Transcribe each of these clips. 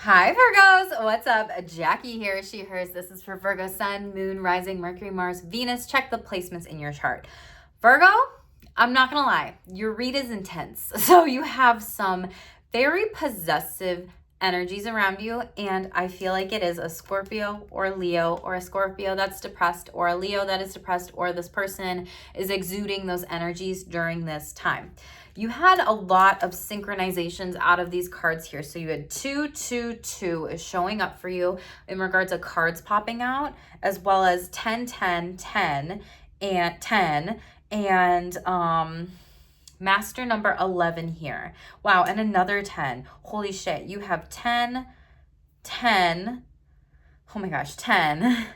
Hi Virgos, what's up? Jackie here, she, hers. This is for Virgo, Sun, Moon, Rising, Mercury, Mars, Venus. Check the placements in your chart. Virgo, I'm not gonna lie, your read is intense. So you have some very possessive energies around you, and I feel like it is a Scorpio or a Leo, or a Scorpio that's depressed, or a Leo that is depressed, or this person is exuding those energies during this time. You had a lot of synchronizations out of these cards here. So you had 2 is showing up for you in regards to cards popping out, as well as 10, 10, 10, and 10, and master number 11 here. Wow, and another 10. Holy shit, you have 10, 10, oh my gosh, 10.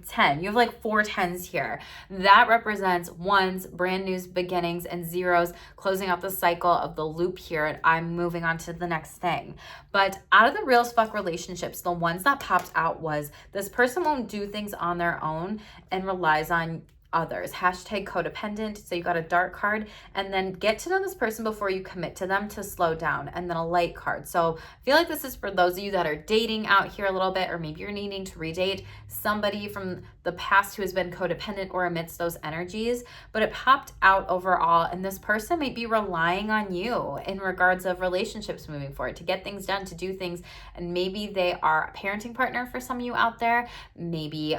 10. You have like 4 10s here. That represents ones, brand new beginnings, and zeros, closing out the cycle of the loop here. And I'm moving on to the next thing. But out of the real as fuck relationships, the ones that popped out was this person won't do things on their own and relies on others. Hashtag codependent. So you got a dark card, and then get to know this person before you commit to them to slow down, and then a light card. So I feel like this is for those of you that are dating out here a little bit, or maybe you're needing to redate somebody from the past who has been codependent or amidst those energies. But it popped out overall, and this person might be relying on you in regards of relationships moving forward to get things done, to do things. And maybe they are a parenting partner for some of you out there. Maybe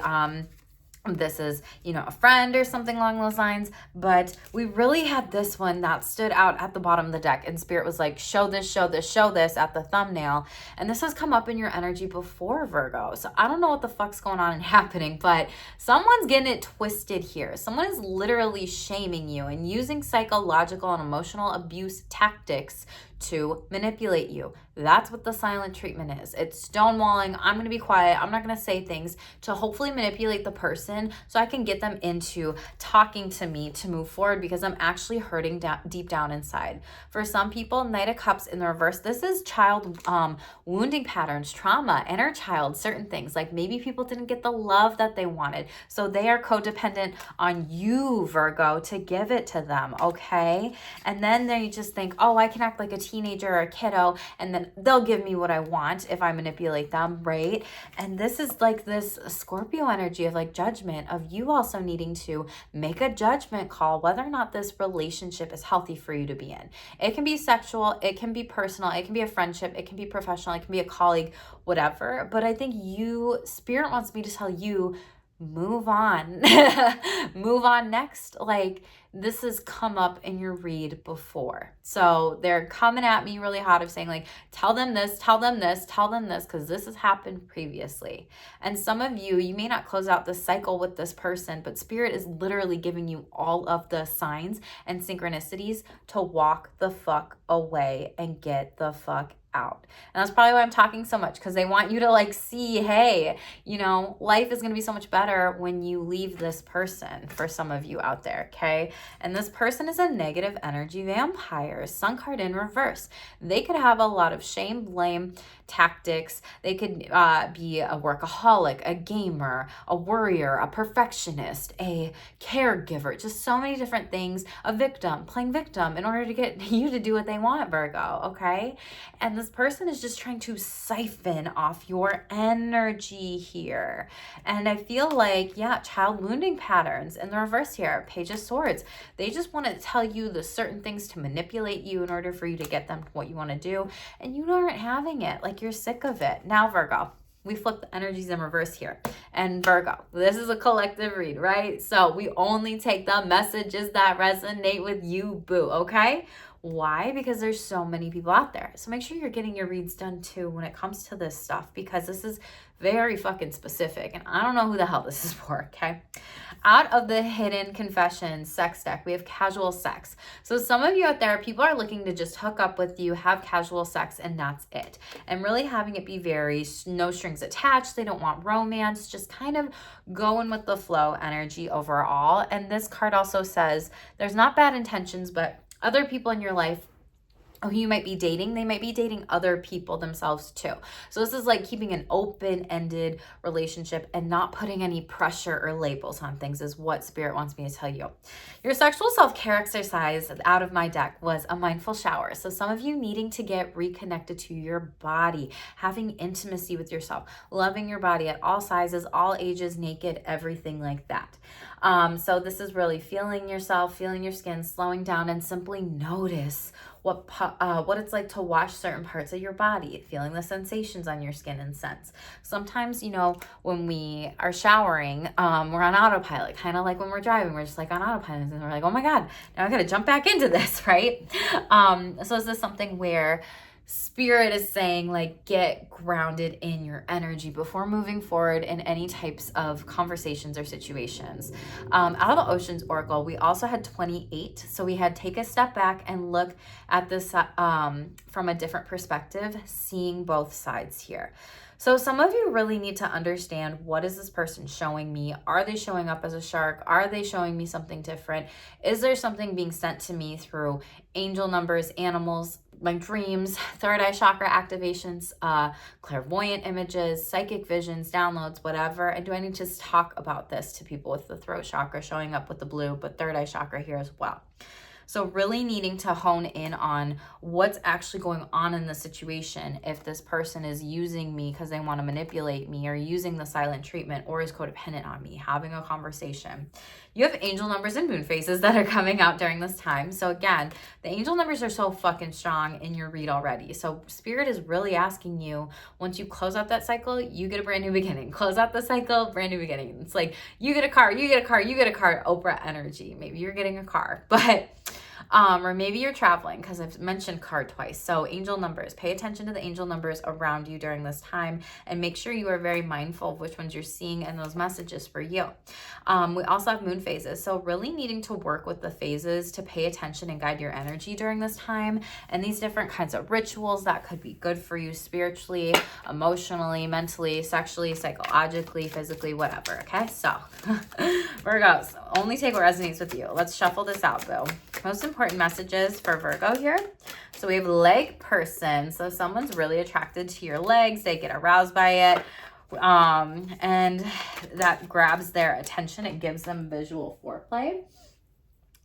this is, a friend or something along those lines. But we really had this one that stood out at the bottom of the deck, and Spirit was like, show this, show this, show this at the thumbnail. And this has come up in your energy before, Virgo. So I don't know what the fuck's going on and happening, but someone's getting it twisted here. Someone is literally shaming you and using psychological and emotional abuse tactics to manipulate you. That's what the silent treatment is. It's stonewalling. I'm going to be quiet. I'm not going to say things to hopefully manipulate the person so I can get them into talking to me to move forward, because I'm actually hurting deep down inside. For some people, Knight of Cups in the reverse, this is child wounding patterns, trauma, inner child, certain things. Like maybe people didn't get the love that they wanted, so they are codependent on you, Virgo, to give it to them, okay? And then they just think, oh, I can act like a teenager or a kiddo, and then they'll give me what I want if I manipulate them, right? And this is like this Scorpio energy of like judgment, of you also needing to make a judgment call whether or not this relationship is healthy for you to be in. It can be sexual, it can be personal, it can be a friendship, it can be professional, it can be a colleague, whatever. But I think Spirit wants me to tell you, move on. Move on next. Like, this has come up in your read before. So they're coming at me really hot of saying like, tell them this, tell them this, tell them this, because this has happened previously. And some of you may not close out the cycle with this person, but Spirit is literally giving you all of the signs and synchronicities to walk the fuck away and get the fuck out. And that's probably why I'm talking so much, because they want you to like see, hey, life is going to be so much better when you leave this person, for some of you out there, okay? And this person is a negative energy vampire, Sun card in reverse. They could have a lot of shame, blame tactics. They could be a workaholic, a gamer, a worrier, a perfectionist, a caregiver, just so many different things, a victim, playing victim in order to get you to do what they want, Virgo, okay? And this person is just trying to siphon off your energy here. And I feel like, child wounding patterns in the reverse here, Page of Swords. They just want to tell you the certain things to manipulate you in order for you to get them what you want to do. And you aren't having it. Like, you're sick of it. Now, Virgo, we flip the energies in reverse here. And Virgo, this is a collective read, right? So we only take the messages that resonate with you, boo, okay? Why? Because there's so many people out there. So make sure you're getting your reads done too when it comes to this stuff, because this is very fucking specific, and I don't know who the hell this is for, okay? Out of the Hidden Confessions sex deck, we have casual sex. So some of you out there, people are looking to just hook up with you, have casual sex, and that's it. And really having it be very no strings attached. They don't want romance, just kind of going with the flow energy overall. And this card also says there's not bad intentions, but other people in your life who you might be dating, they might be dating other people themselves too. So this is like keeping an open-ended relationship and not putting any pressure or labels on things is what Spirit wants me to tell you. Your sexual self-care exercise out of my deck was a mindful shower. So some of you needing to get reconnected to your body, having intimacy with yourself, loving your body at all sizes, all ages, naked, everything like that. So this is really feeling yourself, feeling your skin, slowing down, and simply notice what it's like to wash certain parts of your body, feeling the sensations on your skin and sense. Sometimes, you know, when we are showering, we're on autopilot, kind of like when we're driving, we're just like on autopilot and we're like, oh my God, now I got to jump back into this, right? So is this something where Spirit is saying, like, get grounded in your energy before moving forward in any types of conversations or situations. Out of the Oceans Oracle, we also had 28. So we had take a step back and look at this from a different perspective, seeing both sides here. So some of you really need to understand, what is this person showing me? Are they showing up as a shark? Are they showing me something different? Is there something being sent to me through angel numbers, animals, my dreams, third eye chakra activations, clairvoyant images, psychic visions, downloads, whatever? And do I need to talk about this to people with the throat chakra showing up with the blue, but third eye chakra here as well? So really needing to hone in on what's actually going on in the situation. If this person is using me because they want to manipulate me, or using the silent treatment, or is codependent on me, having a conversation. You have angel numbers and moon phases that are coming out during this time. So again, the angel numbers are so fucking strong in your read already. So Spirit is really asking you, once you close out that cycle, you get a brand new beginning. Close out the cycle, brand new beginning. It's like, you get a car, you get a car, you get a car, Oprah energy. Maybe you're getting a car, but or maybe you're traveling, because I've mentioned car twice. So angel numbers, pay attention to the angel numbers around you during this time, and make sure you are very mindful of which ones you're seeing and those messages for you. We also have moon phases. So really needing to work with the phases to pay attention and guide your energy during this time, and these different kinds of rituals that could be good for you spiritually, emotionally, mentally, sexually, psychologically, physically, whatever. Okay, so Virgos, only take what resonates with you. Let's shuffle this out, boo. Most important messages for Virgo here. So we have leg person. So someone's really attracted to your legs. They get aroused by it. And that grabs their attention. It gives them visual foreplay.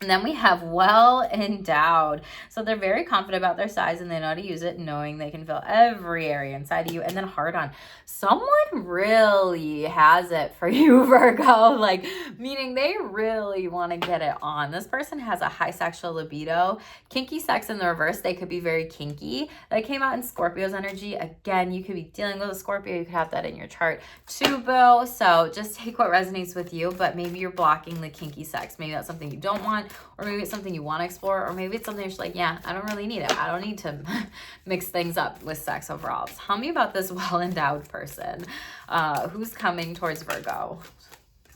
And then we have well endowed. So they're very confident about their size, and they know how to use it, knowing they can fill every area inside of you. And then hard on. Someone really has it for you, Virgo. Like, meaning they really want to get it on. This person has a high sexual libido. Kinky sex in the reverse. They could be very kinky. That came out in Scorpio's energy. Again, you could be dealing with a Scorpio. You could have that in your chart too, boo. So just take what resonates with you, but maybe you're blocking the kinky sex. Maybe that's something you don't want. Or maybe it's something you want to explore, or maybe it's something you're just like, yeah, I don't really need it. I don't need to mix things up with sex overall. Tell me about this well-endowed person who's coming towards Virgo.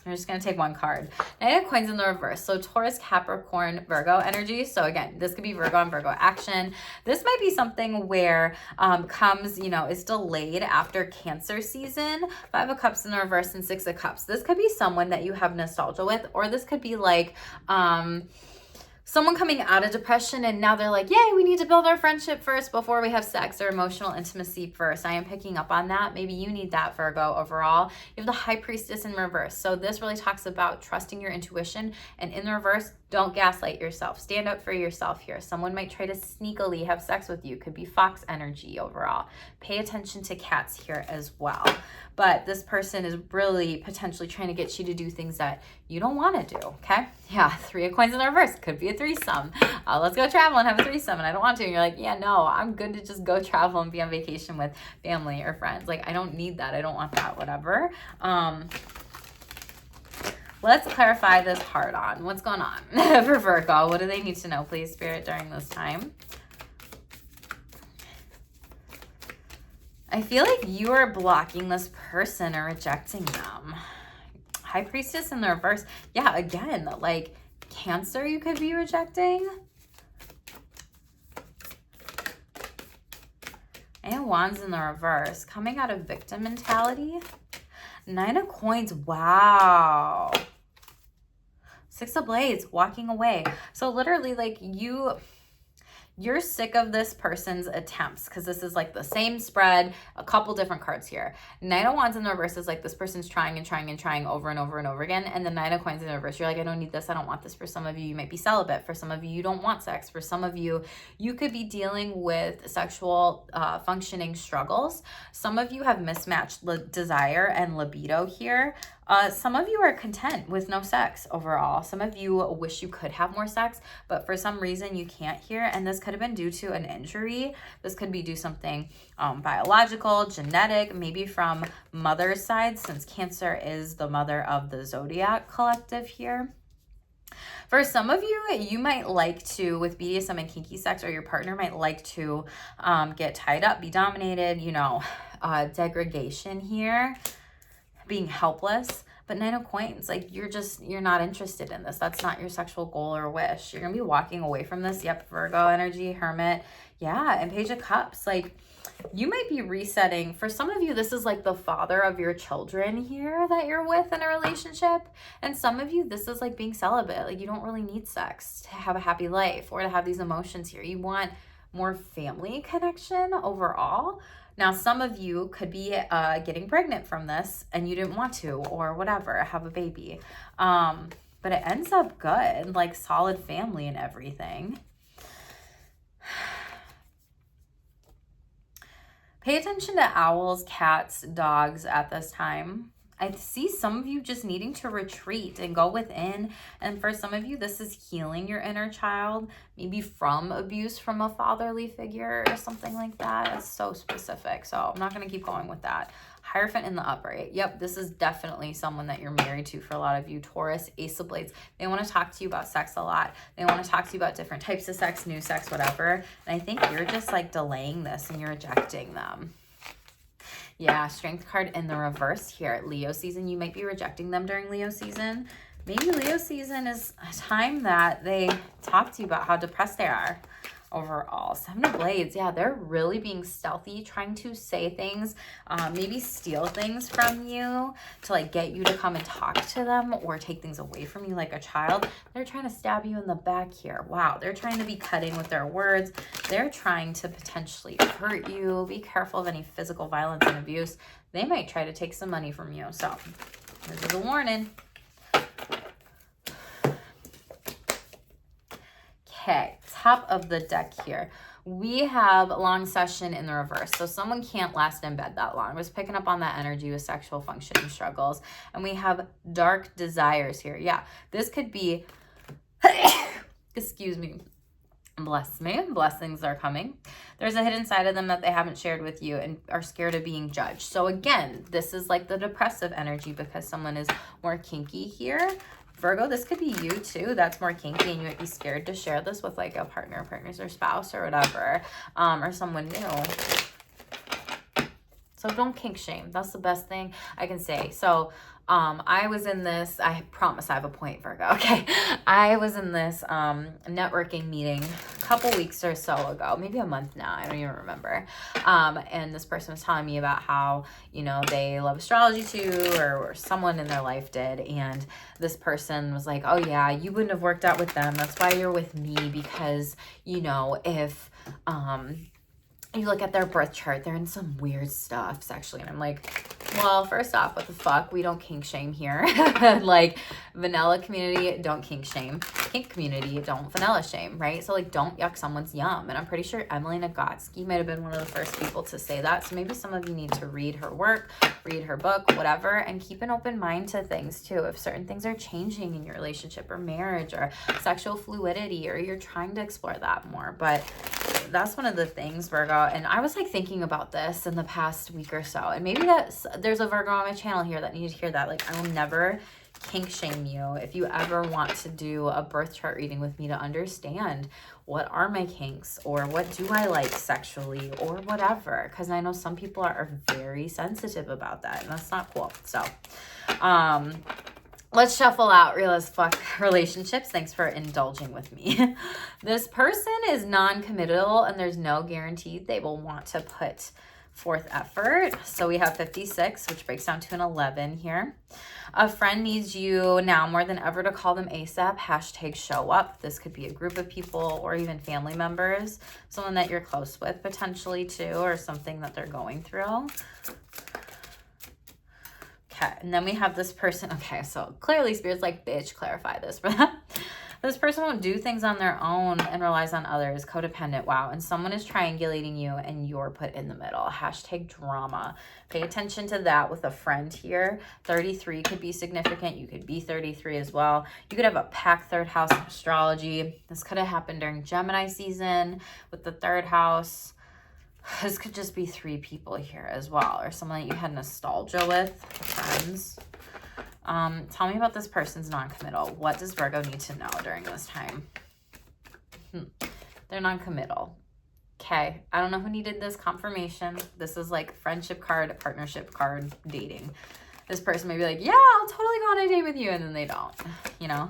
I'm just going to take one card. Knight of Coins in the reverse. So Taurus, Capricorn, Virgo energy. So again, this could be Virgo and Virgo action. This might be something where comes, you know, is delayed after Cancer season. 5 of Cups in the reverse and 6 of Cups. This could be someone that you have nostalgia with, or this could be like someone coming out of depression and now they're like, yay, we need to build our friendship first before we have sex, or emotional intimacy first. I am picking up on that. Maybe you need that, Virgo, overall. You have the High Priestess in reverse. So this really talks about trusting your intuition, and in the reverse, don't gaslight yourself. Stand up for yourself here. Someone might try to sneakily have sex with you. Could be Fox energy overall. Pay attention to cats here as well. But this person is really potentially trying to get you to do things that you don't want to do, okay? Yeah, 3 of Coins in the reverse. Could be a threesome. Let's go travel and have a threesome, and I don't want to. And you're like, yeah, no, I'm good to just go travel and be on vacation with family or friends. Like, I don't need that. I don't want that, whatever. Let's clarify this hard on. What's going on for Virgo? What do they need to know, please, Spirit, during this time? I feel like you are blocking this person or rejecting them. High Priestess in the reverse. Yeah, again, like Cancer you could be rejecting. And Wands in the reverse. Coming out of victim mentality. 9 of Coins. Wow. 6 of Blades. Walking away. So literally, like, you You're sick of this person's attempts, because this is like the same spread, a couple different cards here. Nine of Wands in the reverse is like this person's trying and trying and trying over and over and over again. And the Nine of Coins in the reverse, you're like, I don't need this, I don't want this. For some of you, you might be celibate. For some of you, you don't want sex. For some of you, you could be dealing with sexual functioning struggles. Some of you have mismatched desire and libido here. Some of you are content with no sex overall. Some of you wish you could have more sex, but for some reason you can't here. And this could have been due to an injury. This could be due to something biological, genetic, maybe from mother's side, since Cancer is the mother of the zodiac collective here. For some of you, you might like to, with BDSM and kinky sex, or your partner might like to get tied up, be dominated, you know, degradation here, being helpless. But Nine of Coins, like you're not interested in this. That's not your sexual goal or wish. You're gonna be walking away from this. Yep, Virgo energy, Hermit. Yeah, and Page of Cups. Like, you might be resetting. For some of you, this is like the father of your children here that you're with in a relationship. And some of you, this is like being celibate. Like, you don't really need sex to have a happy life or to have these emotions here. You want more family connection overall. Now, some of you could be getting pregnant from this and you didn't want to, or whatever, have a baby. But it ends up good, like solid family and everything. Pay attention to owls, cats, dogs at this time. I see some of you just needing to retreat and go within. And for some of you, this is healing your inner child, maybe from abuse from a fatherly figure or something like that. It's so specific. So I'm not going to keep going with that. Hierophant in the upright. Yep, this is definitely someone that you're married to for a lot of you. Taurus, Ace of Blades. They want to talk to you about sex a lot. They want to talk to you about different types of sex, new sex, whatever. And I think you're just like delaying this and you're rejecting them. Yeah, Strength card in the reverse here. Leo season, you might be rejecting them during Leo season. Maybe Leo season is a time that they talk to you about how depressed they are overall. Seven of Blades, yeah, they're really being stealthy, trying to say things, maybe steal things from you to like get you to come and talk to them or take things away from you like a child. They're trying to stab you in the back here. Wow, they're trying to be cutting with their words. They're trying to potentially hurt you. Be careful of any physical violence and abuse. They might try to take some money from you. So this is a warning. Okay, top of the deck here. We have long session in the reverse. So someone can't last in bed that long. I was picking up on that energy with sexual functioning struggles. And we have dark desires here. Yeah, this could be, excuse me, bless me, blessings are coming. There's a hidden side of them that they haven't shared with you and are scared of being judged. So again, this is like the depressive energy because someone is more kinky here. Virgo, this could be you too. That's more kinky and you might be scared to share this with like a partner, partners or spouse or whatever, or someone new. So don't kink shame. That's the best thing I can say. So I was in this, I promise I have a point, Virgo, okay? I was in this networking meeting a couple weeks or so ago, maybe a month now, I don't even remember. And this person was telling me about how, you know, they love astrology too, or someone in their life did. And this person was like, oh yeah, you wouldn't have worked out with them. That's why you're with me, because, you know, if you look at their birth chart, they're in some weird stuff sexually. And I'm like, well, first off, what the fuck? We don't kink shame here. Like, vanilla community, don't kink shame. Kink community, don't vanilla shame, right? So, like, don't yuck someone's yum. And I'm pretty sure Emily Nagotsky might have been one of the first people to say that. So maybe some of you need to read her work, read her book, whatever, and keep an open mind to things, too. If certain things are changing in your relationship or marriage or sexual fluidity, or you're trying to explore that more. But that's one of the things, Virgo. And I was like thinking about this in the past week or so, and maybe there's a Virgo on my channel here that needs to hear that. Like, I will never kink shame you. If you ever want to do a birth chart reading with me to understand what are my kinks or what do I like sexually or whatever, because I know some people are very sensitive about that, and that's not cool. So let's shuffle out real as fuck relationships. Thanks for indulging with me. This person is non-committal and there's no guarantee they will want to put fourth effort. So we have 56, which breaks down to an 11 here. A friend needs you now more than ever to call them ASAP. Hashtag show up. This could be a group of people or even family members, someone that you're close with potentially too, or something that they're going through. Okay, and then we have this person. Okay, so clearly Spirit's like, bitch, clarify this for them. This person won't do things on their own and relies on others. Codependent. Wow. And someone is triangulating you and you're put in the middle. Hashtag drama. Pay attention to that with a friend here. 33 could be significant. You could be 33 as well. You could have a packed third house in astrology. This could have happened during Gemini season with the third house. This could just be 3 people here as well, or someone that you had nostalgia with, friends. Tell me about this person's non-committal. What does Virgo need to know during this time? They're non-committal. Okay. I don't know who needed this confirmation. This is like friendship card, partnership card, dating. This person may be like, yeah, I'll totally go on a date with you. And then they don't, you know?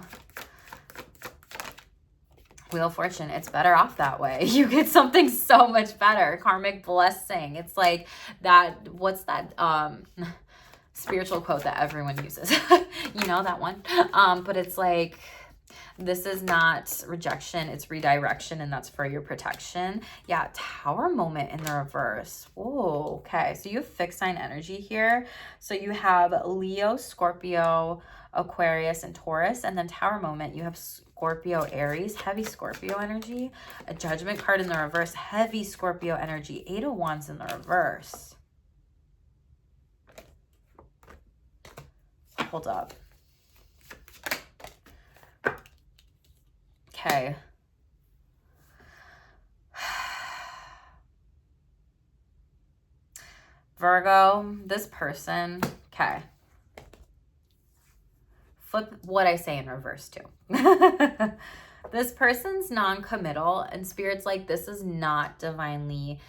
Wheel of Fortune, it's better off that way. You get something so much better. Karmic blessing. It's like that, what's that spiritual quote that everyone uses? You know that one? But it's like, this is not rejection, it's redirection, and that's for your protection. Yeah, Tower moment in the reverse. Whoa, okay. So you have fixed sign energy here. So you have Leo, Scorpio, Aquarius, and Taurus. And then Tower moment, you have Scorpio, Aries, heavy Scorpio energy. A Judgment card in the reverse, heavy Scorpio energy. 8 of Wands in the reverse. Hold up. Okay. Virgo, this person, okay. Flip what I say in reverse too. This person's non-committal, and Spirit's like, this is not divinely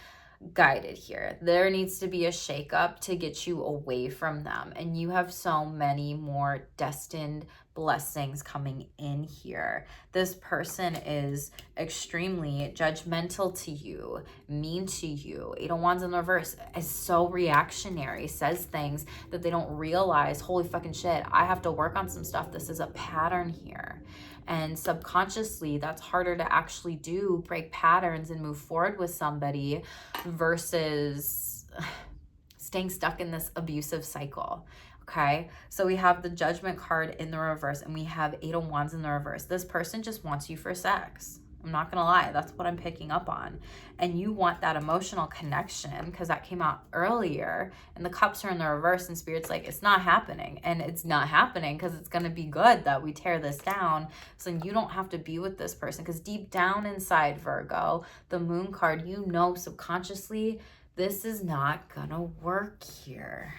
guided here. There needs to be a shakeup to get you away from them, and you have so many more destined blessings coming in here. This person is extremely judgmental to you, mean to you. 8 of Wands in the reverse is so reactionary, says things that they don't realize, holy fucking shit, I have to work on some stuff. This is a pattern here. And subconsciously, that's harder to actually do, break patterns and move forward with somebody versus staying stuck in this abusive cycle. Okay, so we have the Judgment card in the reverse, and we have 8 of Wands in the reverse. This person just wants you for sex. I'm not gonna lie, that's what I'm picking up on. And you want that emotional connection because that came out earlier, and the cups are in the reverse, and Spirit's like, it's not happening. And it's not happening because it's gonna be good that we tear this down, so you don't have to be with this person. Because deep down inside, Virgo, the Moon card, you know subconsciously this is not gonna work here.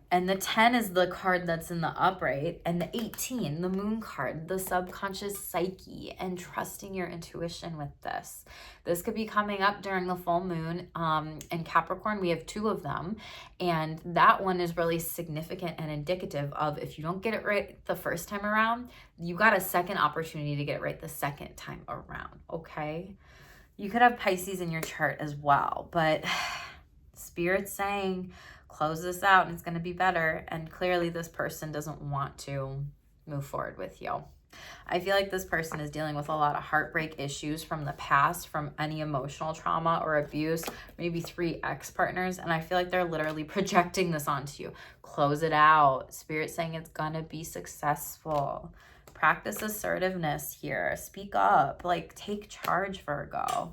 And the 10 is the card that's in the upright, and the 18, the Moon card, the subconscious psyche, and trusting your intuition with this. This could be coming up during the full moon in Capricorn. We have 2 of them, and that one is really significant and indicative of if you don't get it right the first time around, you got a second opportunity to get it right the second time around, okay? You could have Pisces in your chart as well, but Spirit's saying, close this out and it's going to be better. And clearly this person doesn't want to move forward with you. I feel like this person is dealing with a lot of heartbreak issues from the past, from any emotional trauma or abuse, maybe 3 ex-partners. And I feel like they're literally projecting this onto you. Close it out. Spirit saying it's going to be successful. Practice assertiveness here. Speak up. Like, take charge, Virgo.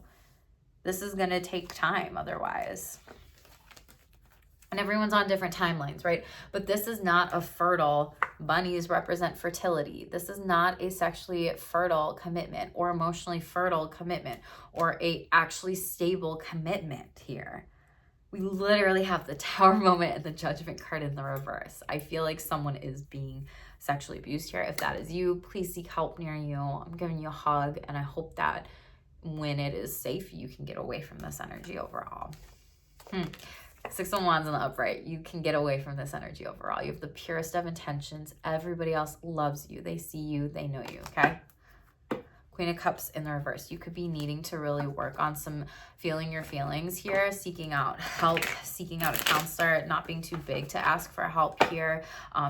This is going to take time otherwise. And everyone's on different timelines, right? But this is not a fertile, bunnies represent fertility. This is not a sexually fertile commitment or emotionally fertile commitment or a actually stable commitment here. We literally have the Tower moment and the Judgment card in the reverse. I feel like someone is being sexually abused here. If that is you, please seek help near you. I'm giving you a hug, and I hope that when it is safe, you can get away from this energy overall. 6 of Wands in the upright. You can get away from this energy overall. You have the purest of intentions. Everybody else loves you. They see you. They know you, okay? Queen of Cups in the reverse. You could be needing to really work on some feeling your feelings here, seeking out help, seeking out a counselor, not being too big to ask for help here,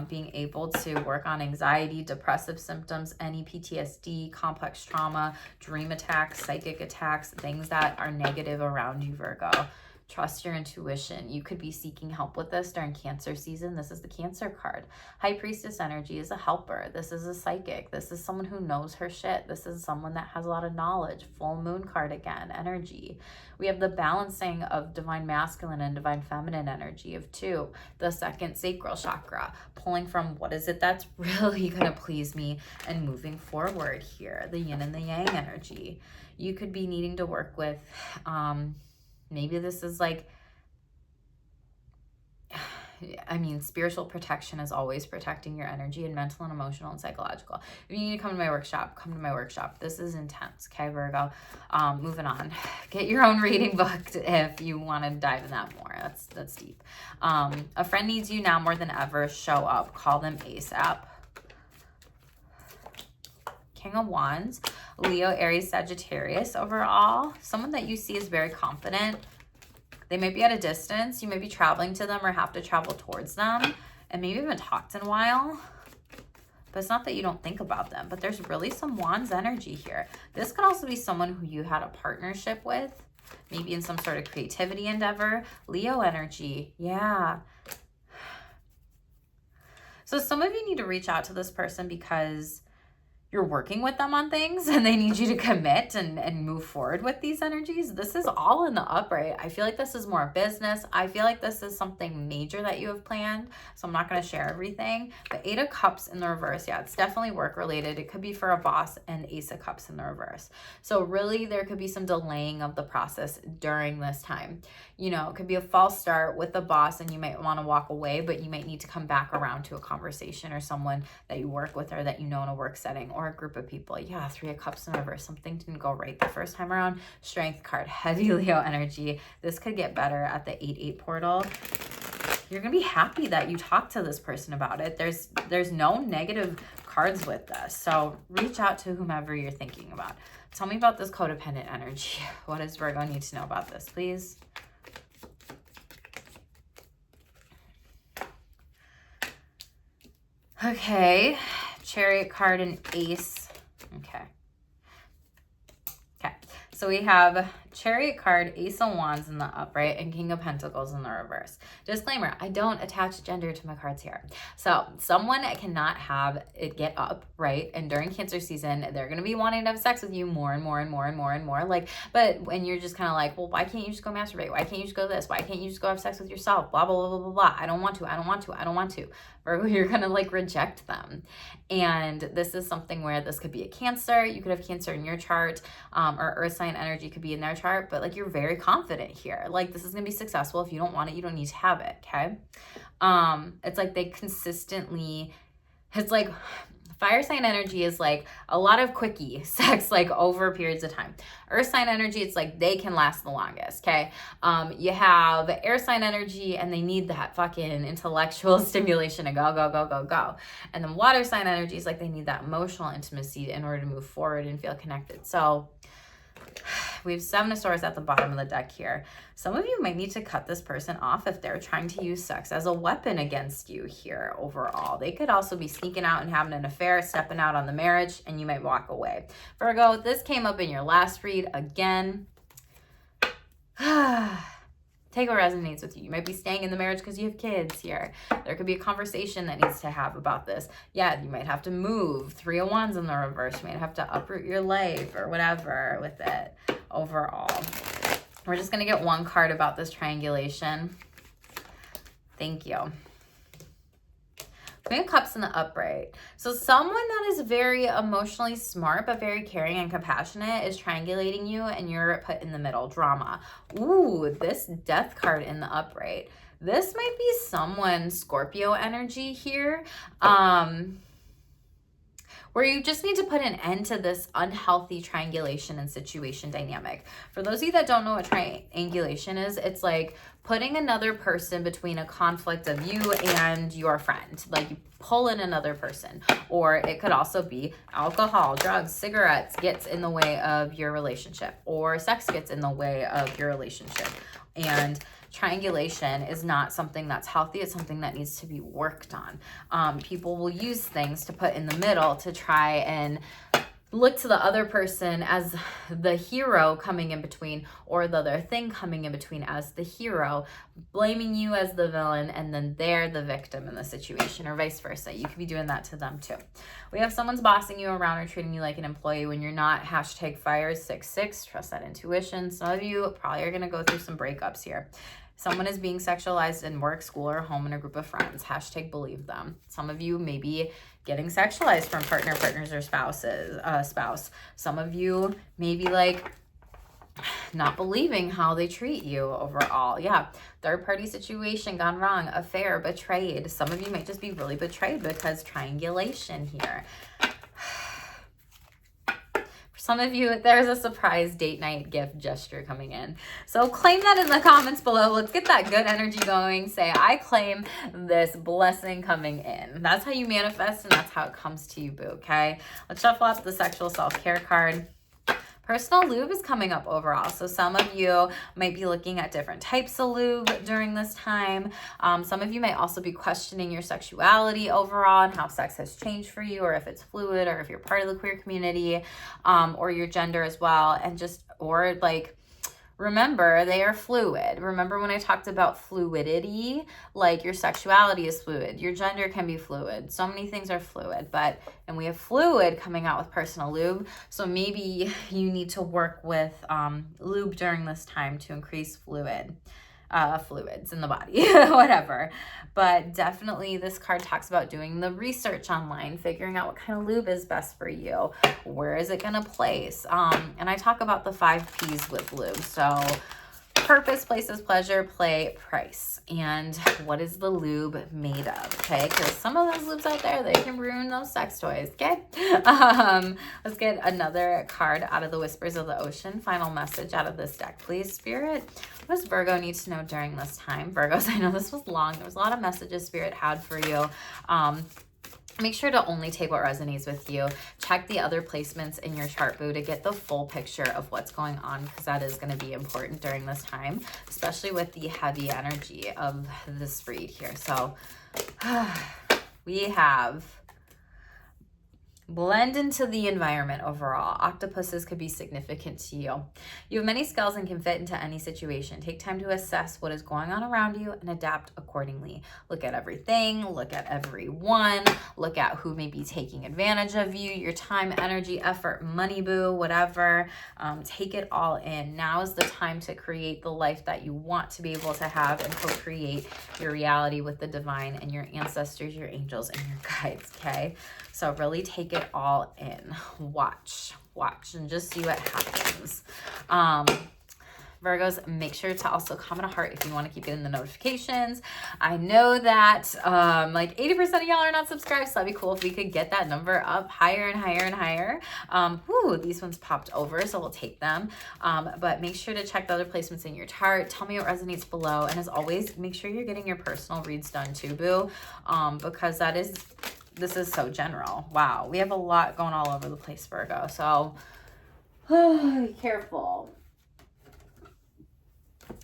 being able to work on anxiety, depressive symptoms, any PTSD, complex trauma, dream attacks, psychic attacks, things that are negative around you, Virgo. Trust your intuition. You could be seeking help with this during Cancer season. This is the Cancer card. High Priestess energy is a helper. This is a psychic. This is someone who knows her shit. This is someone that has a lot of knowledge. Full Moon card again, energy. We have the balancing of divine masculine and divine feminine energy of 2. The second sacral chakra, pulling from what is it that's really going to please me and moving forward here. The yin and the yang energy. You could be needing to work with, maybe this is like, I mean, spiritual protection is always protecting your energy and mental and emotional and psychological. If you need to come to my workshop, come to my workshop. This is intense, okay, Virgo? Moving on. Get your own reading booked if you want to dive in that more. That's deep. A friend needs you now more than ever. Show up. Call them ASAP. King of Wands, Leo, Aries, Sagittarius overall. Someone that you see is very confident. They might be at a distance. You may be traveling to them or have to travel towards them and maybe haven't talked in a while. But it's not that you don't think about them, but there's really some Wands energy here. This could also be someone who you had a partnership with, maybe in some sort of creativity endeavor. Leo energy, yeah. So some of you need to reach out to this person because you're working with them on things and they need you to commit and move forward with these energies. This is all in the upright. I feel like this is more business. I feel like this is something major that you have planned. So I'm not going to share everything. But 8 of Cups in the reverse. Yeah, it's definitely work related. It could be for a boss, and Ace of Cups in the reverse. So really there could be some delaying of the process during this time. You know, it could be a false start with the boss and you might want to walk away, but you might need to come back around to a conversation or someone that you work with or that you know in a work setting or a group of people. Yeah, 3 of Cups in reverse. Something didn't go right the first time around. Strength card, heavy Leo energy. This could get better at the 8-8 portal. You're going to be happy that you talked to this person about it. There's no negative cards with this. So reach out to whomever you're thinking about. Tell me about this codependent energy. What does Virgo need to know about this, please? Okay, Chariot card and Ace. Okay. So we have Chariot card, Ace of Wands in the upright, and King of Pentacles in the reverse. Disclaimer, I don't attach gender to my cards here. So someone cannot have it get up, right? And during Cancer season, they're going to be wanting to have sex with you more and more and more and more and more. Like, but when you're just kind of like, well, why can't you just go masturbate? Why can't you just go this? Why can't you just go have sex with yourself? Blah, blah, blah, blah, blah, blah. I don't want to. I don't want to. I don't want to. Virgo, you're going to like reject them. And this is something where this could be a Cancer. You could have Cancer in your chart, or Earth sign energy could be in their chart, but like you're very confident here. Like this is going to be successful. If you don't want it, you don't need to have it. Okay. It's like they consistently, it's like fire sign energy is like a lot of quickie sex, like over periods of time. Earth sign energy, it's like they can last the longest. Okay. You have air sign energy and they need that fucking intellectual stimulation to go, go, go, go, go. And then water sign energy is like they need that emotional intimacy in order to move forward and feel connected. So we have 7 of Swords at the bottom of the deck here. Some of you might need to cut this person off if they're trying to use sex as a weapon against you here overall. They could also be sneaking out and having an affair, stepping out on the marriage, and you might walk away. Virgo, this came up in your last read again. Take what resonates with you. You might be staying in the marriage because you have kids here. There could be a conversation that needs to have about this. Yeah, you might have to move. 3 of Wands in the reverse. You might have to uproot your life or whatever with it overall. We're just going to get one card about this triangulation. Thank you. Queen of Cups in the upright. So someone that is very emotionally smart but very caring and compassionate is triangulating you and you're put in the middle. Drama. Ooh, this Death card in the upright. This might be someone's Scorpio energy here. where you just need to put an end to this unhealthy triangulation and situation dynamic. For those of you that don't know what triangulation is, it's like putting another person between a conflict of you and your friend. Like you pull in another person, or it could also be alcohol, drugs, cigarettes gets in the way of your relationship, or sex gets in the way of your relationship. And triangulation is not something that's healthy. It's something that needs to be worked on. People will use things to put in the middle to try and look to the other person as the hero coming in between, or the other thing coming in between as the hero, blaming you as the villain, and then they're the victim in the situation, or vice versa. You could be doing that to them too. We have someone's bossing you around or treating you like an employee when you're not. #fires66, trust that intuition. Some of you probably are going to go through some breakups here. Someone is being sexualized in work, school, or home in a group of friends. #believe them. Some of you may be getting sexualized from partners, or spouse. Some of you may be like not believing how they treat you overall. Yeah, third party situation gone wrong, affair, betrayed. Some of you might just be really betrayed because triangulation here. Some of you, there's a surprise date night gift gesture coming in. So claim that in the comments below. Let's get that good energy going. Say, I claim this blessing coming in. That's how you manifest, and that's how it comes to you, boo, okay? Let's shuffle up the sexual self-care card. Personal lube is coming up overall. So some of you might be looking at different types of lube during this time. Some of you might also be questioning your sexuality overall and how sex has changed for you, or if it's fluid, or if you're part of the queer community, or your gender as well. And just, or like, remember, they are fluid. Remember when I talked about fluidity? Like your sexuality is fluid. Your gender can be fluid. So many things are fluid, and we have fluid coming out with personal lube. So maybe you need to work with lube during this time to increase fluids in the body, whatever. But definitely this card talks about doing the research online, figuring out what kind of lube is best for you. Where is it going to place? And I talk about the 5 P's with lube. So purpose, places, pleasure, play, price. And what is the lube made of? Okay, because some of those lubes out there, they can ruin those sex toys. Okay, let's get another card out of the Whispers of the Ocean. Final message out of this deck, please, Spirit. What does Virgo need to know during this time? Virgos, I know this was long. There was a lot of messages Spirit had for you. Make sure to only take what resonates with you. Check the other placements in your chart, boo, to get the full picture of what's going on, because that is going to be important during this time, especially with the heavy energy of this read here. So we have blend into the environment overall. Octopuses could be significant to you. You have many skills and can fit into any situation. Take time to assess what is going on around you and adapt accordingly. Look at everything, look at everyone, look at who may be taking advantage of you, your time, energy, effort, money, boo, whatever. Take it all in. Now is the time to create the life that you want to be able to have and co-create your reality with the divine and your ancestors, your angels, and your guides, okay? So really take it all in. Watch, and just see what happens. Virgos, make sure to also comment a heart if you want to keep getting the notifications. I know that like 80% of y'all are not subscribed, so that'd be cool if we could get that number up higher and higher and higher. These ones popped over, so we'll take them. But make sure to check the other placements in your chart. Tell me what resonates below. And as always, make sure you're getting your personal reads done too, boo, because this is so general. Wow, we have a lot going all over the place, Virgo. So careful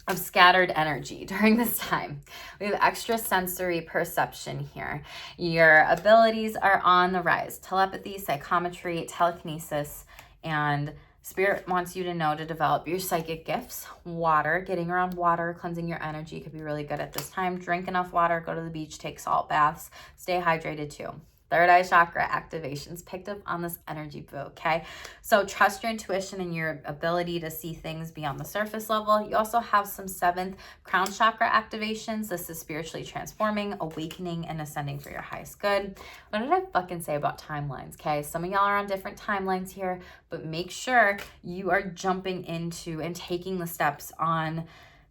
of scattered energy during this time. We have extrasensory perception here. Your abilities are on the rise. Telepathy, psychometry, telekinesis, and Spirit wants you to know to develop your psychic gifts. Water, getting around water, cleansing your energy could be really good at this time. Drink enough water, go to the beach, take salt baths, stay hydrated too. Third eye chakra activations picked up on this energy, boo, okay? So trust your intuition and your ability to see things beyond the surface level. You also have some 7th crown chakra activations. This is spiritually transforming, awakening, and ascending for your highest good. What did I fucking say about timelines, okay? Some of y'all are on different timelines here, but make sure you are jumping into and taking the steps on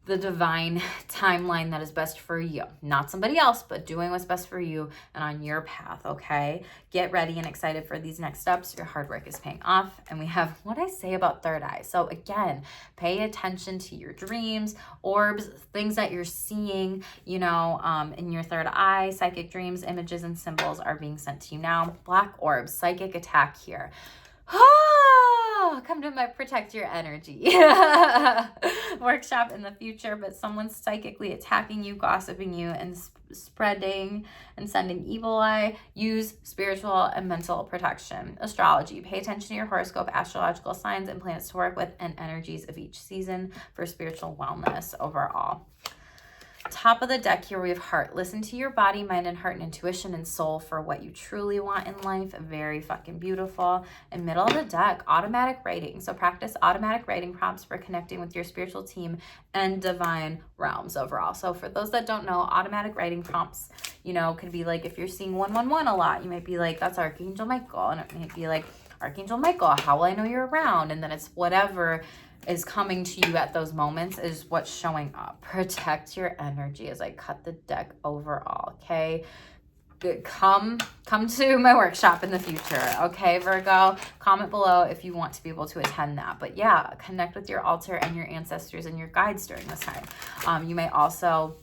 the divine timeline that is best for you. Not somebody else, but doing what's best for you and on your path, okay? Get ready and excited for these next steps. Your hard work is paying off. And we have what I say about third eye. So again, pay attention to your dreams, orbs, things that you're seeing, you know, in your third eye. Psychic dreams, images, and symbols are being sent to you now. Black orbs, psychic attack here. Come to my protect your energy workshop in the future, but someone's psychically attacking you, gossiping you, and spreading and sending evil eye. Use spiritual and mental protection. Astrology. Pay attention to your horoscope, astrological signs, and planets to work with, and energies of each season for spiritual wellness overall. Top of the deck here, we have heart. Listen to your body, mind, and heart, and intuition and soul for what you truly want in life. Very fucking beautiful. And middle of the deck, automatic writing. So practice automatic writing prompts for connecting with your spiritual team and divine realms overall. So for those that don't know, automatic writing prompts, you know, could be like if you're seeing 111 a lot, you might be like, that's Archangel Michael. And it might be like, Archangel Michael, how will I know you're around? And then it's whatever is coming to you at those moments is what's showing up. Protect your energy as I cut the deck overall, okay? Come to my workshop in the future, okay, Virgo? Comment below if you want to be able to attend that. But yeah, connect with your altar and your ancestors and your guides during this time. You may also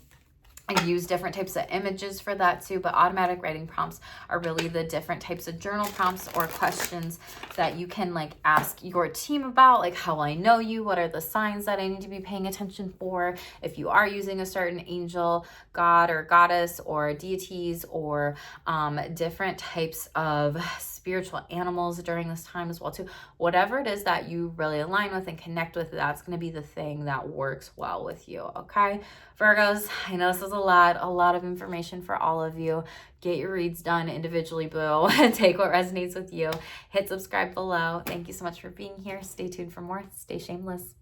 use different types of images for that too, but automatic writing prompts are really the different types of journal prompts or questions that you can like ask your team about, like how will I know you? What are the signs that I need to be paying attention for? If you are using a certain angel, god or goddess or deities or different types of spiritual animals during this time as well too. Whatever it is that you really align with and connect with, that's going to be the thing that works well with you, okay? Virgos, I know this is a lot of information for all of you. Get your reads done individually, boo. Take what resonates with you. Hit subscribe below. Thank you so much for being here. Stay tuned for more. Stay shameless.